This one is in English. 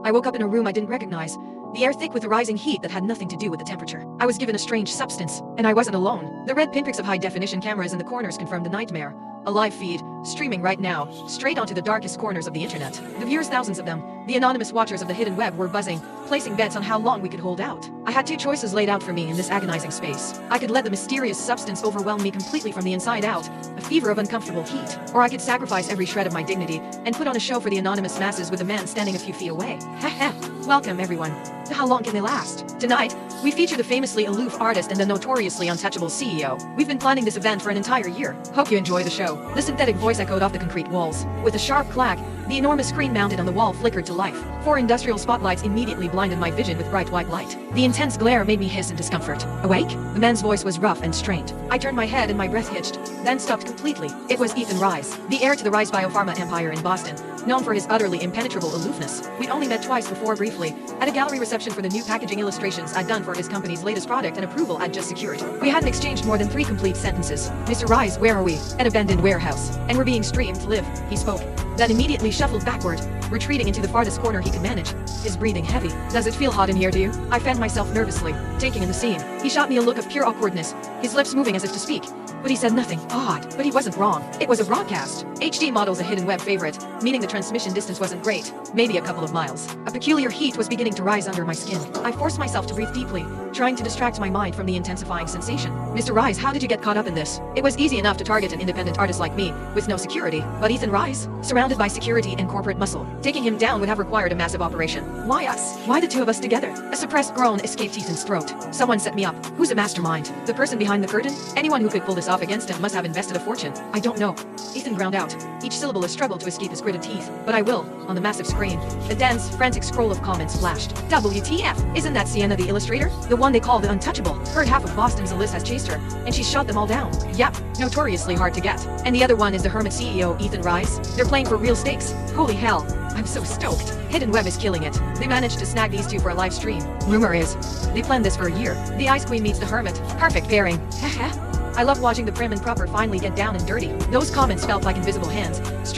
I woke up in a room I didn't recognize, the air thick with the rising heat that had nothing to do with the temperature. I was given a strange substance, and I wasn't alone. The red pinpricks of high-definition cameras in the corners confirmed the nightmare. A live feed, streaming right now, straight onto the darkest corners of the internet. The viewers, thousands of them, the anonymous watchers of the hidden web, were buzzing, placing bets on how long we could hold out. I had two choices laid out for me in this agonizing space. I could let the mysterious substance overwhelm me completely from the inside out, a fever of uncomfortable heat, or I could sacrifice every shred of my dignity and put on a show for the anonymous masses with a man standing a few feet away. Heh. Welcome everyone. How long can they last? Tonight, we feature the famously aloof artist and the notoriously untouchable CEO. We've been planning this event for an entire year. Hope you enjoy the show. The synthetic voice echoed off the concrete walls. With a sharp clack, the enormous screen mounted on the wall flickered to life. 4 industrial spotlights immediately blinded my vision with bright white light. The intense glare made me hiss in discomfort. Awake? The man's voice was rough and strained. I turned my head and my breath hitched, then stopped completely. It was Ethan Rise, the heir to the Rise Biopharma empire in Boston, known for his utterly impenetrable aloofness. We'd only met twice before briefly, at a gallery reception for the new packaging illustrations I'd done for his company's latest product and approval I'd just secured. We hadn't exchanged more than 3 complete sentences. "Mr. Rise, where are we?" "An abandoned warehouse. And we're being streamed live," he spoke. Then immediately shuffled backward, retreating into the farthest corner he could manage, his breathing heavy. "Does it feel hot in here to you?" I fanned myself nervously, taking in the scene. He shot me a look of pure awkwardness, his lips moving as if to speak. But he said nothing. Odd. But he wasn't wrong. It was a broadcast. HD model's a hidden web favorite, meaning the transmission distance wasn't great, maybe a couple of miles. A peculiar heat was beginning to rise under my skin. I forced myself to breathe deeply, trying to distract my mind from the intensifying sensation. "Mr. Rise, how did you get caught up in this?" It was easy enough to target an independent artist like me, with no security. But Ethan Rise, surrounded by security and corporate muscle, taking him down would have required a massive operation. Why us? Why the two of us together? A suppressed groan escaped Ethan's throat. "Someone set me up." "Who's a mastermind?" "The person behind the curtain? Anyone who could pull this off against him must have invested a fortune." "I don't know." Ethan ground out, each syllable a struggle to escape his gritted teeth. "But I will." On the massive screen, a dense, frantic scroll of comments flashed. "WTF? Isn't that Sienna the illustrator? The one they call the Untouchable? Heard half of Boston's Alyssa has chased her, and she's shot them all down." "Yep, notoriously hard to get." "And the other one is the hermit CEO, Ethan Rise? They're playing for real stakes? Holy hell. I'm so stoked. Hidden Web is killing it. They managed to snag these two for a live stream. Rumor is, they planned this for a year. The Ice Queen meets the Hermit. Perfect pairing. Heh. I love watching the prim and proper finally get down and dirty. Those comments felt like invisible hands,